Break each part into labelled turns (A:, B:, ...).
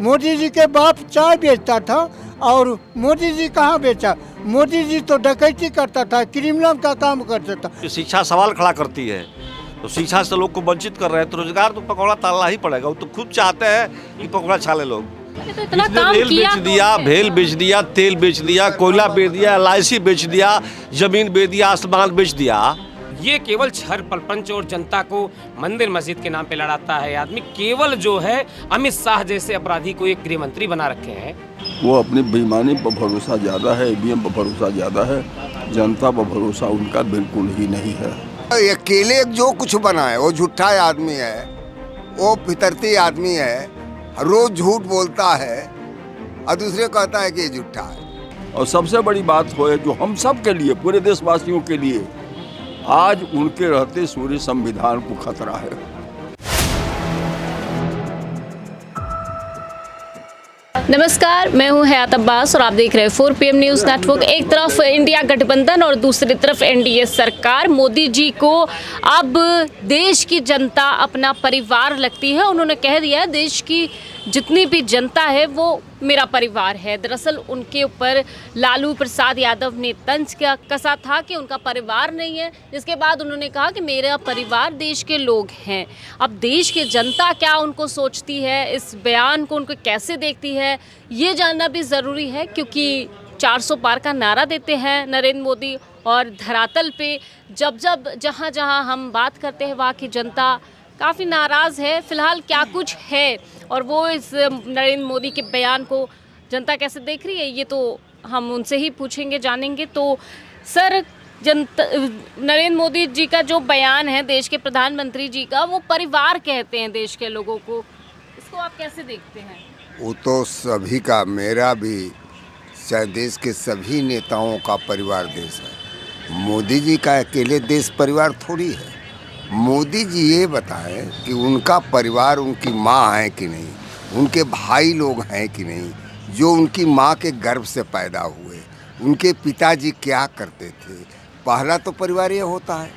A: मोदी जी के बाप चाय बेचता था और मोदी जी कहाँ बेचा? मोदी जी तो डकैती करता था, क्रिमिनल का काम करता था।
B: शिक्षा सवाल खड़ा करती है, तो शिक्षा से लोग को वंचित कर रहे हैं, तो रोजगार तो पकौड़ा तालना ही पड़ेगा। वो तो खुद चाहते हैं कि पकौड़ा छाले लोग।
C: तो इतना
B: इसने
C: काम
B: रेल
C: किया
B: बेच दिया, भेल बेच दिया, तेल बेच दिया, कोयला बेच दिया, LIC बेच दिया, जमीन बेच दिया, आसमान बेच दिया।
D: ये केवल छर प्रपंच और जनता को मंदिर मस्जिद के नाम पे लड़ाता है आदमी। केवल जो है अमित शाह जैसे अपराधी को एक गृह मंत्री बना रखे हैं।
E: वो अपनी बेईमानी पर भरोसा ज़्यादा है, EVM पर भरोसा ज़्यादा है, जनता पर भरोसा उनका बिल्कुल ही नहीं है।
F: अकेले जो कुछ बना है वो झूठा आदमी है, वो फितरती आदमी है, रोज झूठ बोलता है और दूसरे कहता है कि ये झूठा है।
E: और सबसे बड़ी बात हो है जो हम सब के लिए, पूरे देशवासियों के लिए, आज उनके रहते सूर्य संविधान को खतरा है।
C: नमस्कार, मैं हूं हयात अब्बास और आप देख रहे हैं 4 PM न्यूज़ नेटवर्क। एक तरफ इंडिया गठबंधन और दूसरी तरफ NDA सरकार। मोदी जी को अब देश की जनता अपना परिवार लगती है। उन्होंने कह दिया है देश की जितनी भी जनता है वो मेरा परिवार है। दरअसल उनके ऊपर लालू प्रसाद यादव ने तंज कसा था कि उनका परिवार नहीं है, जिसके बाद उन्होंने कहा कि मेरा परिवार देश के लोग हैं। अब देश की जनता क्या उनको सोचती है, इस बयान को उनको कैसे देखती है, ये जानना भी ज़रूरी है, क्योंकि 400 पार का नारा देते हैं नरेंद्र मोदी और धरातल पे जब जहाँ हम बात करते हैं वहाँ की जनता काफ़ी नाराज़ है। फ़िलहाल क्या कुछ है और वो इस नरेंद्र मोदी के बयान को जनता कैसे देख रही है, ये तो हम उनसे ही पूछेंगे, जानेंगे। तो सर, नरेंद्र मोदी जी का जो बयान है देश के प्रधानमंत्री जी का, वो परिवार कहते हैं देश के लोगों को, इसको आप कैसे देखते हैं?
F: वो तो सभी का, मेरा भी, चाहे देश के सभी नेताओं का परिवार देश है। मोदी जी का अकेले देश परिवार थोड़ी है। मोदी जी ये बताएं कि उनका परिवार, उनकी माँ है कि नहीं, उनके भाई लोग हैं कि नहीं, जो उनकी माँ के गर्भ से पैदा हुए, उनके पिताजी क्या करते थे। पहला तो परिवार ये होता है,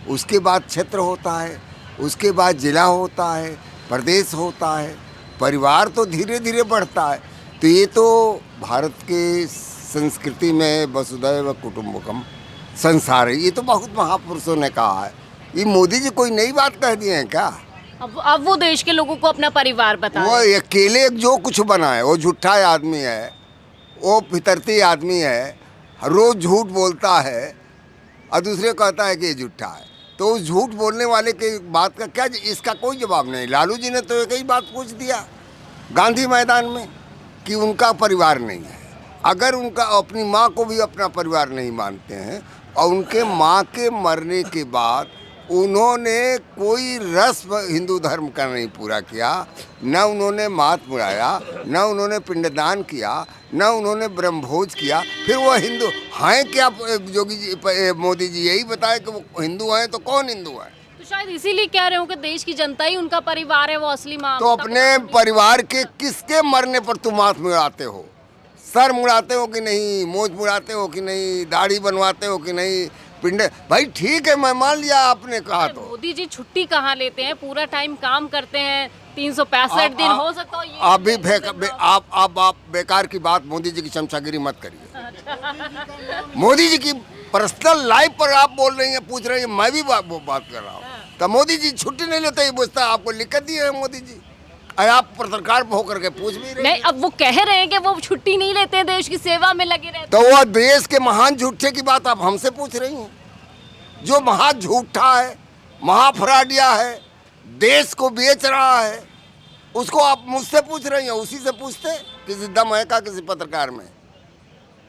F: उसके बाद क्षेत्र होता है, उसके बाद जिला होता है, प्रदेश होता है, परिवार तो धीरे धीरे बढ़ता है। तो ये तो भारत के संस्कृति में वसुधैव कुटुंबकम संसार है, ये तो बहुत महापुरुषों ने कहा है। ये मोदी जी कोई नई बात कह दिए हैं क्या?
C: अब वो देश के लोगों को अपना परिवार बता
F: वो अकेले जो कुछ बना है वो झूठा आदमी है, वो फितरती आदमी है, रोज झूठ बोलता है और दूसरे कहता है कि ये झूठा है। तो उस झूठ बोलने वाले के बात का क्या, इसका कोई जवाब नहीं। लालू जी ने तो एक ही बात पूछ दिया गांधी मैदान में कि उनका परिवार नहीं है। अगर उनका अपनी माँ को भी अपना परिवार नहीं मानते हैं और उनके माँ के मरने के बाद उन्होंने कोई रस्म हिंदू धर्म का नहीं पूरा किया, न उन्होंने मात मुड़ाया, न उन्होंने पिंडदान किया, न उन्होंने ब्रह्मभोज किया, फिर वो हिंदू हैं क्या? योगी जी, मोदी जी यही बताए कि वो हिंदू हैं, तो कौन हिंदू है?
C: तो शायद इसीलिए कह रहे हो कि देश की जनता ही उनका परिवार है, वो असली माँ।
F: तो अपने परिवार के किसके मरने पर तुम हाथ मुड़ाते हो? सर मुड़ाते हो कि नहीं, मोछ मुड़ाते हो कि नहीं, दाढ़ी बनवाते हो कि नहीं, पिंडे? भाई ठीक है, मैं मान लिया आपने कहा। तो
C: मोदी जी छुट्टी कहाँ लेते हैं, पूरा टाइम काम करते हैं, 365 दिन हो सकता है।
F: आप भी आप बेकार की बात, मोदी जी की चमचागिरी मत करिए। मोदी जी की पर्सनल लाइफ पर आप बोल रही हैं, पूछ रही हैं, मैं भी बात कर रहा हूँ। तो मोदी जी छुट्टी नहीं लेते, ये पूछता आपको लिखत दी है मोदी जी, और आप पत्रकार होकर के पूछ भी रहे
C: नहीं। अब वो कह रहे हैं कि वो छुट्टी नहीं लेते हैं, देश की सेवा में लगे रहते हैं।
F: तो वो देश के महान झूठे की बात आप हमसे पूछ रही हैं? जो महा झूठा है, महाफराडिया है, देश को बेच रहा है, उसको आप मुझसे पूछ रही हैं? उसी से पूछते किसी दम है का किसी पत्रकार में?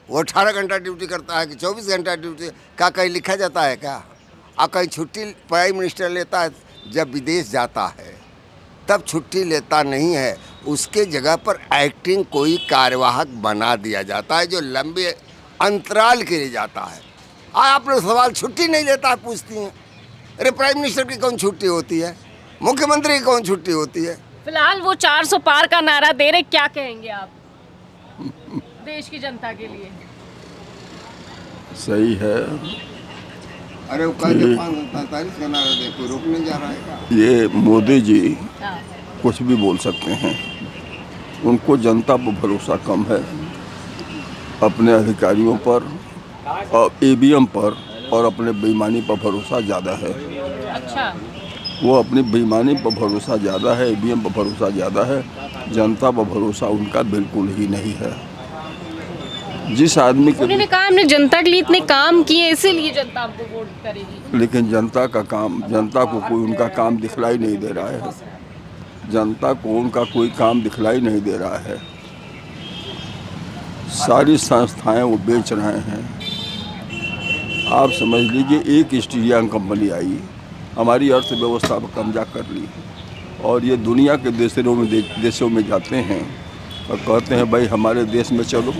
F: वो 18 घंटा ड्यूटी करता है कि 24 घंटा ड्यूटी का कहीं लिखा जाता है क्या? और कहीं छुट्टी प्राइम मिनिस्टर लेता है जब विदेश जाता है, तब छुट्टी लेता नहीं है, उसके जगह पर एक्टिंग कोई कार्यवाहक बना दिया जाता है जो लंबे अंतराल के लिए जाता है। आप लोग सवाल छुट्टी नहीं लेता है पूछती हैं। अरे प्राइम मिनिस्टर की कौन छुट्टी होती है? मुख्यमंत्री की कौन छुट्टी होती है?
C: फिलहाल वो 400 पार का नारा दे रहे, क्या कहेंगे आप देश की जनता के लिए?
E: सही है।
F: अरे वो कहते 543 का नारा दे, कोई रोक नहीं जा रहा है।
E: ये मोदी जी कुछ भी बोल सकते हैं, उनको जनता पर भरोसा कम है, अपने अधिकारियों पर और ईवीएम पर और अपने बेईमानी पर भरोसा ज़्यादा है।
C: अच्छा,
E: वो अपनी बेईमानी पर भरोसा ज़्यादा है, ईवीएम पर भरोसा ज़्यादा है, जनता पर भरोसा उनका बिल्कुल ही नहीं है। जिस आदमी के
C: उन्होंने कहा हमने जनता के लिए इतने काम किए इसीलिए जनता आपको वोट करेगी।
E: लेकिन जनता का काम, जनता को कोई उनका काम दिखलाई नहीं दे रहा है। जनता को उनका कोई काम दिखलाई नहीं दे रहा है। सारी संस्थाएं वो बेच रहे हैं। आप समझ लीजिए, एक ईस्ट इंडिया कंपनी आई, हमारी अर्थव्यवस्था पर कब्जा कर ली और ये दुनिया के देशों में जाते हैं और कहते हैं भाई हमारे देश में चलो,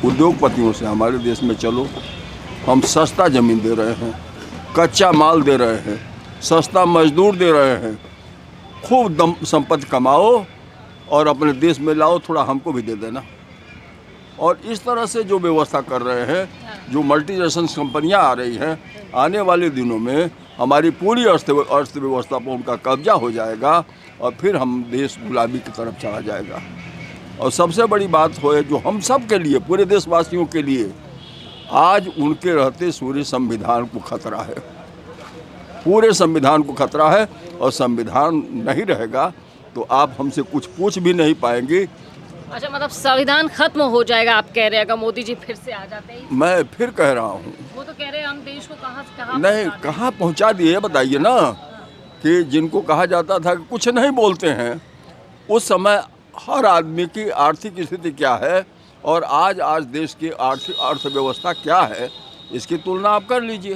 E: उद्योगपतियों से हमारे देश में चलो, हम सस्ता ज़मीन दे रहे हैं, कच्चा माल दे रहे हैं, सस्ता मजदूर दे रहे हैं, खूब संपत्ति कमाओ और अपने देश में लाओ, थोड़ा हमको भी दे देना। और इस तरह से जो व्यवस्था कर रहे हैं, जो मल्टीनेशनल कंपनियां आ रही हैं, आने वाले दिनों में हमारी पूरी अर्थव्यवस्था पर उनका कब्जा हो जाएगा और फिर हम देश गुलामी की तरफ चला जाएगा। और सबसे बड़ी बात हो जो हम सब के लिए, पूरे देशवासियों के लिए, आज उनके रहते पूरे संविधान को खतरा है, पूरे संविधान को खतरा है। और संविधान नहीं रहेगा तो आप हमसे कुछ पूछ भी नहीं पाएंगे।
C: अच्छा, मतलब संविधान खत्म हो जाएगा आप कह रहे हैं अगर मोदी जी फिर से आ जाते हैं?
E: मैं फिर कह रहा हूँ,
C: वो तो कह रहे हैं हम देश को कहाँ से कहाँ
E: नहीं, कहाँ पहुँचा दिए बताइए ना। कि जिनको कहा जाता था कि कुछ नहीं बोलते हैं, उस समय हर आदमी की आर्थिक स्थिति क्या है और आज देश की आर्थिक अर्थव्यवस्था क्या है, इसकी तुलना आप कर लीजिए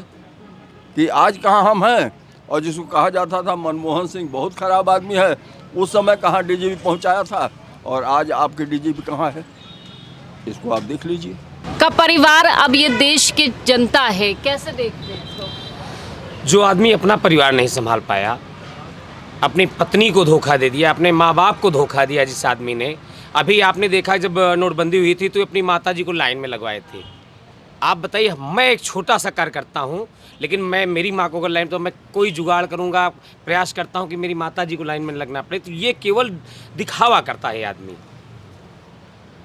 E: कि आज कहाँ हम हैं। और जिसको कहा जाता था मनमोहन सिंह बहुत ख़राब आदमी है, उस समय कहाँ डीजीपी पहुँचाया था और आज आपके डीजीपी कहाँ है, इसको आप देख लीजिए।
C: का परिवार अब ये देश की जनता है, कैसे देखते हैं इसको?
D: जो आदमी अपना परिवार नहीं संभाल पाया, अपनी पत्नी को धोखा दे दिया, अपने माँ बाप को धोखा दिया, जिस आदमी ने, अभी आपने देखा जब नोटबंदी हुई थी तो अपनी माता जी को लाइन में लगवाए थे। आप बताइए, मैं एक छोटा सा कार्यकर्ता हूँ, लेकिन मैं मेरी माँ को अगर लाइन, तो मैं कोई जुगाड़ करूँगा, प्रयास करता हूँ कि मेरी माता जी को लाइन में लगना पड़े। तो ये केवल दिखावा करता है आदमी।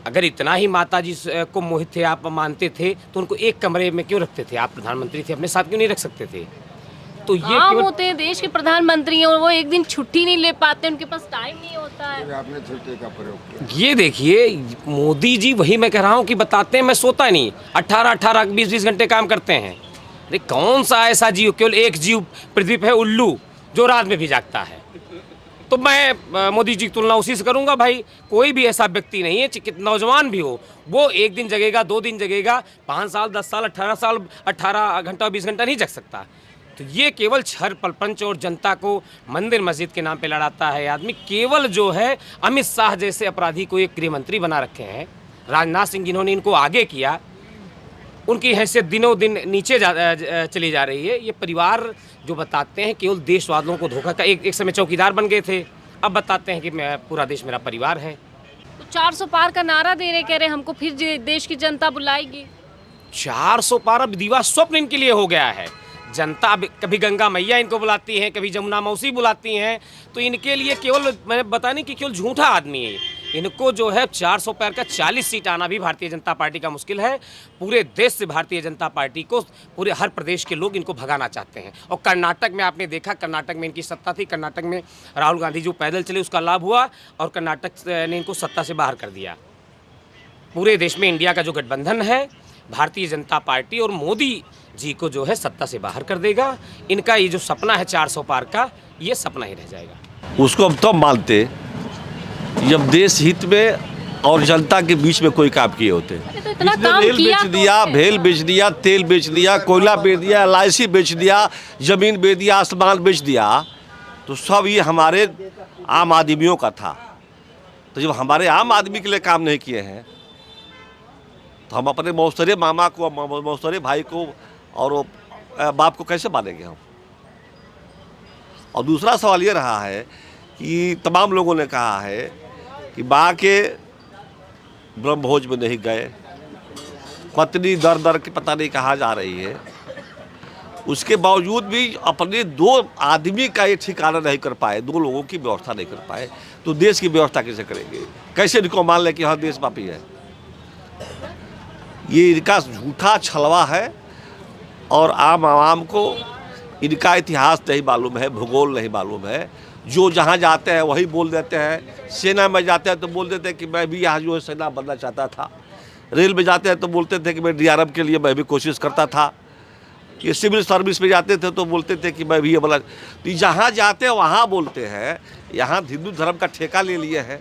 D: अगर इतना ही माता जी को मोहित थे, आप मानते थे, तो उनको एक कमरे में क्यों रखते थे? आप प्रधानमंत्री थे, अपने साथ क्यों नहीं रख सकते थे? तो ये
C: आम होते हैं, देश के प्रधानमंत्री हैं और वो एक दिन छुट्टी नहीं ले पाते, उनके पास टाइम नहीं होता है।
F: आपने छुट्टी का प्रयोग किया।
D: ये देखिए, मोदी जी वही मैं कह रहा हूँ कि बताते हैं, मैं सोता नहीं, 18-18 20-20 घंटे काम करते हैं। अरे कौन सा ऐसा जीव, केवल एक जीव पृथ्वी पे है, उल्लू, जो रात में भी जागता है। तो मैं मोदी जी की तुलना उसी से करूंगा। भाई कोई भी ऐसा व्यक्ति नहीं है, कितना नौजवान भी हो, वो एक दिन जगेगा, 2 दिन जगेगा, 5 साल 10 साल 18 साल 18 घंटा 20 घंटा नहीं जग सकता। तो ये केवल छर पलपंच और जनता को मंदिर मस्जिद के नाम पे लड़ाता है आदमी। केवल जो है अमित शाह जैसे अपराधी को एक गृह मंत्री बना रखे हैं, राजनाथ सिंह जिन्होंने इनको आगे किया, उनकी हैसियत दिनों दिन नीचे चली जा रही है। ये परिवार जो बताते हैं केवल देशवासियों को धोखा का, एक समय चौकीदार बन गए थे, अब बताते हैं कि मैं पूरा देश मेरा परिवार है।
C: तो 400 पार का नारा दे रहे, कह रहे हमको फिर देश की जनता बुलाएगी।
D: 400 पार अब दीवा स्वप्न इनके लिए हो गया है। जनता अब कभी गंगा मैया इनको बुलाती हैं, कभी जमुना मौसी बुलाती हैं, तो इनके लिए केवल, मैंने बताने कि केवल झूठा आदमी है। इनको जो है 400 पार का 40 सीट आना भी भारतीय जनता पार्टी का मुश्किल है। पूरे देश से भारतीय जनता पार्टी को, पूरे हर प्रदेश के लोग इनको भगाना चाहते हैं। और कर्नाटक में आपने देखा, कर्नाटक में इनकी सत्ता थी, कर्नाटक में राहुल गांधी जो पैदल चले उसका लाभ हुआ और कर्नाटक ने इनको सत्ता से बाहर कर दिया। पूरे देश में इंडिया का जो गठबंधन है, भारतीय जनता पार्टी और मोदी जी को जो है सत्ता से बाहर कर देगा। इनका ये जो सपना है 400 पार का, ये सपना ही रह जाएगा।
B: उसको हम तब मानते जब देश हित में और जनता के बीच में कोई काम किए होते।
C: तो इतना
B: इसने
C: काम
B: रेल
C: किया
B: बेच
C: तो
B: दिया, भेल बेच दिया, तेल बेच दिया, कोयला बेच दिया, एलआईसी बेच दिया, जमीन बेच दिया, आसमान बेच दिया, तो सब ये हमारे आम आदमियों का था। तो जब हमारे आम आदमी के लिए काम नहीं किए हैं तो हम अपने मौसरे मामा को, मौसरे भाई को और बाप को कैसे मानेंगे हम? और दूसरा सवाल ये रहा है कि तमाम लोगों ने कहा है कि माँ के ब्रह्मभोज में नहीं गए, पत्नी दर दर की पता नहीं कहाँ जा रही है, उसके बावजूद भी अपने 2 आदमी का ये ठिकाना नहीं कर पाए, 2 लोगों की व्यवस्था नहीं कर पाए। तो देश की व्यवस्था कैसे करेंगे? कैसे इनको मान लें कि हाँ देश पापी है? ये इनका झूठा छलवा है और आम आवाम को इनका इतिहास नहीं मालूम है, भूगोल नहीं मालूम है। जो जहाँ जाते हैं वही बोल देते हैं। सेना में जाते हैं तो बोल देते हैं कि मैं भी यहाँ जो है सेना बनना चाहता था। रेल में जाते हैं तो बोलते थे कि मैं DRM के लिए मैं भी कोशिश करता था। ये सिविल सर्विस में जाते थे तो बोलते थे कि मैं भी ये बना। तो जहाँ जाते हैं वहाँ बोलते हैं यहाँ हिंदू धर्म का ठेका ले लिए हैं।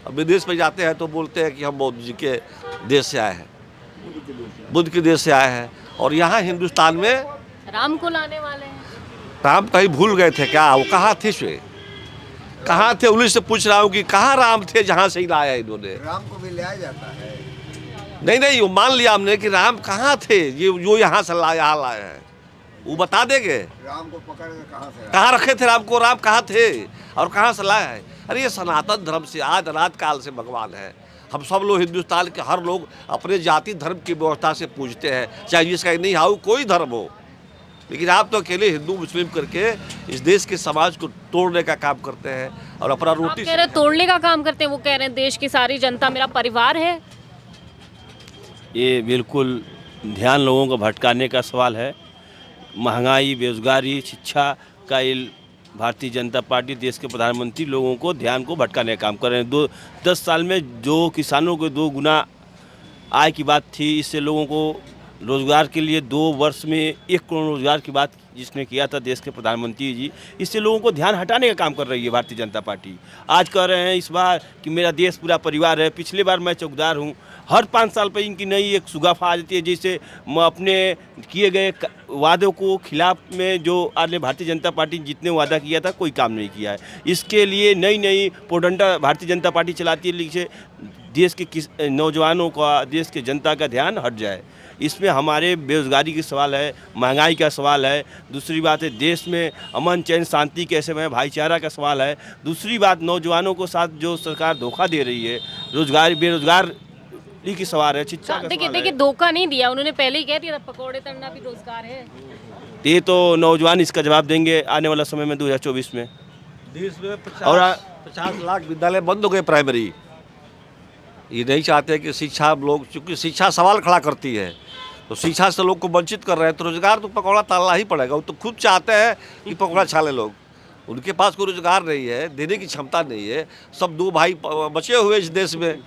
B: अब विदेश में जाते हैं तो बोलते हैं कि हम बौद्ध जी के देश से आए हैं, बुद्ध के देश से आए हैं। और यहाँ हिंदुस्तान में
C: राम को लाने वाले हैं।
B: राम कहीं भूल गए थे क्या? वो कहाँ थे? स्वे कहाँ थे? उन्हीं से पूछ रहा हूँ कि कहाँ राम थे जहाँ से ही लाया इन्होंने?
F: राम को भी लाया जाता है।
B: नहीं, वो मान लिया हमने कि राम कहाँ थे, ये जो यहाँ से यहाँ लाए हैं। वो बता देंगे
F: राम को पकड़ के
B: कहाँ रखे थे राम को, राम कहाँ थे और कहाँ से लाया है। अरे ये सनातन धर्म से आज रात काल से भगवान है। हम सब लोग हिंदुस्तान के हर लोग अपने जाति धर्म की व्यवस्था से पूजते हैं, चाहे जिसका नहीं हो कोई धर्म हो। लेकिन आप तो अकेले हिंदू मुस्लिम करके इस देश के समाज को तोड़ने का काम करते हैं और अपना
C: आप
B: रोटी
C: कह रहे हैं तोड़ने का काम करते हैं, वो कह रहे हैं देश की सारी जनता मेरा परिवार है।
G: ये बिल्कुल ध्यान लोगों को भटकाने का सवाल है। महंगाई, बेरोजगारी, शिक्षा का ये भारतीय जनता पार्टी देश के प्रधानमंत्री लोगों को ध्यान को भटकाने का काम कर रहे हैं। 10 साल में जो किसानों को 2 गुना आय की बात थी, इससे लोगों को रोजगार के लिए 2 वर्ष में 1 करोड़ रोजगार की बात जिसने किया था देश के प्रधानमंत्री जी, इससे लोगों को ध्यान हटाने का काम कर रही है भारतीय जनता पार्टी। आज कह रहे हैं इस बार कि मेरा देश पूरा परिवार है। पिछले बार मैं चौकीदार हूँ, हर 5 साल पर इनकी नई एक सुगाफा आ जाती है। जैसे अपने किए गए वादों को खिलाफ में जो आज भारतीय जनता पार्टी जितने वादा किया था कोई काम नहीं किया है। इसके लिए नई पोडंडा भारतीय जनता पार्टी चलाती है जिससे देश के नौजवानों का, देश के जनता का ध्यान हट जाए। इसमें हमारे बेरोजगारी की सवाल है, महंगाई का सवाल है। दूसरी बात है देश में अमन चैन शांति कैसे में भाईचारा का सवाल है। दूसरी बात नौजवानों को साथ जो सरकार धोखा दे रही है, रोजगार बेरोजगार की सवाल है, शिक्षा का सवाल है।
C: देखिए धोखा नहीं दिया, उन्होंने पहले ही कह दिया था पकौड़े तलना भी रोजगार है।
G: ये तो नौजवान इसका जवाब देंगे आने वाला समय में 2024 में।
B: देश में 50 लाख विद्यालय बंद हो गए प्राइमरी। ये नहीं चाहते कि शिक्षा लोग, चूँकि शिक्षा सवाल खड़ा करती है तो शिक्षा से लोग को वंचित कर रहे हैं। तो रोजगार तो पकौड़ा तालना ही पड़ेगा। वो तो खुद चाहते हैं कि पकौड़ा छाले लोग, उनके पास कोई रोजगार नहीं है, देने की क्षमता नहीं है। सब 2 भाई बचे हुए इस देश में,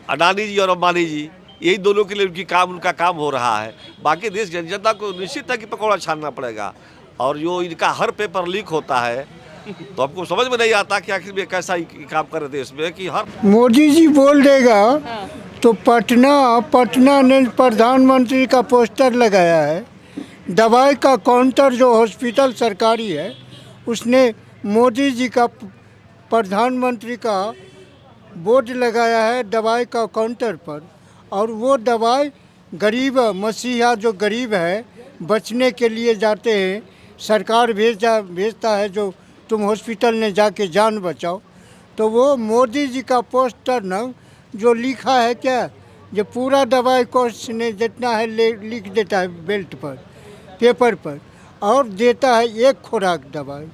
B: अडानी जी और अंबानी जी, यही दोनों के लिए उनका काम हो रहा है। बाकी देश की जनता को निश्चित है कि पकौड़ा छानना पड़ेगा। और जो इनका हर पेपर लीक होता है तो हमको समझ में नहीं आता कि आखिर में कैसा काम करे देश में कि हर
A: मोदी जी बोल देगा तो पटना ने प्रधानमंत्री का पोस्टर लगाया है। दवाई का काउंटर जो हॉस्पिटल सरकारी है उसने मोदी जी का प्रधानमंत्री का बोर्ड लगाया है दवाई का काउंटर पर। और वो दवाई गरीब मसीहा जो गरीब है बचने के लिए जाते हैं, सरकार भेजता है जो तुम हॉस्पिटल में जाके जान बचाओ। तो वो मोदी जी का पोस्टर न जो लिखा है क्या, जो पूरा दवाई कोर्स ने जितना है लिख देता है बेल्ट पर, पेपर पर, और देता है 1 खुराक दवाई।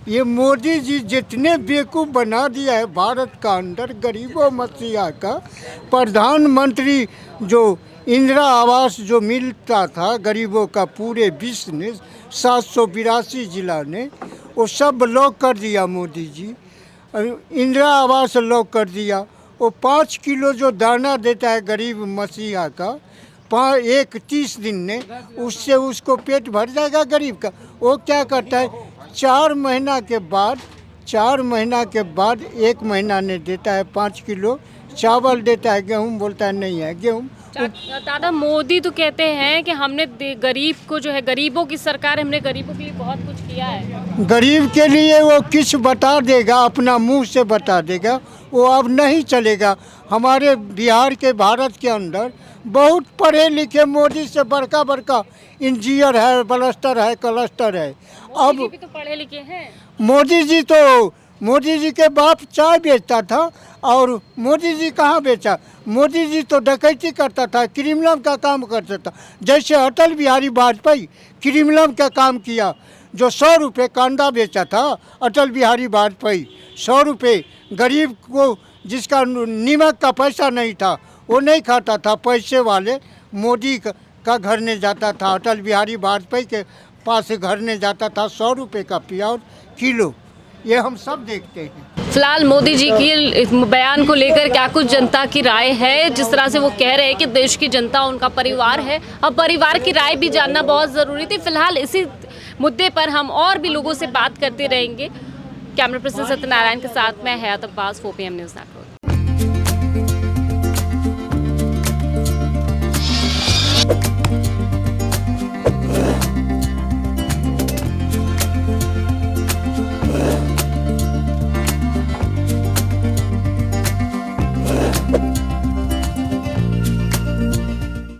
A: ये मोदी जी जितने बेवकूफ़ बना दिया है भारत का अंदर गरीबों मसीहा का। प्रधानमंत्री जो इंदिरा आवास जो मिलता था गरीबों का पूरे विश्व ने 782 जिला ने, वो सब लॉक कर दिया मोदी जी। इंदिरा आवास लॉक कर दिया। वो 5 किलो जो दाना देता है गरीब मसीहा का 30 दिन में, उससे उसको पेट भर जाएगा गरीब का। वो क्या करता है 4 महीना के बाद 1 महीना ने देता है 5 किलो चावल देता है, गेहूँ बोलता है नहीं है गेहूँ।
C: दादा मोदी तो कहते हैं कि हमने गरीब को जो है, गरीबों की सरकार है, हमने गरीबों के लिए बहुत कुछ किया है।
A: गरीब के लिए वो किस बता देगा, अपना मुंह से बता देगा, वो अब नहीं चलेगा। हमारे बिहार के भारत के अंदर बहुत पढ़े लिखे मोदी से बड़का इंजीनियर है, बलस्टर है, क्लस्टर है। अब
C: भी तो पढ़े लिखे हैं।
A: मोदी जी के बाप चाय बेचता था और मोदी जी कहाँ बेचा? मोदी जी तो डकैती करता था, क्रिमिनल का काम करता था। जैसे अटल बिहारी वाजपेयी क्रिमिनल का काम किया, जो 100 रुपये कांदा बेचा था अटल बिहारी वाजपेयी, 100 रुपये गरीब को जिसका नीमक का पैसा नहीं था वो नहीं खाता था, पैसे वाले मोदी का घर ने जाता था, अटल बिहारी वाजपेयी के पास घर ने जाता था 100 रुपये का प्याज किलो। ये हम सब देखते हैं।
C: फिलहाल मोदी जी की इस बयान को लेकर क्या कुछ जनता की राय है? जिस तरह से वो कह रहे हैं कि देश की जनता उनका परिवार है, अब परिवार की राय भी जानना बहुत ज़रूरी थी। फिलहाल इसी मुद्दे पर हम और भी लोगों से बात करते रहेंगे। कैमरा पर्सन सत्यनारायण के साथ मैं हयात अब्बास, 4PM न्यूज़ नेटवर्क।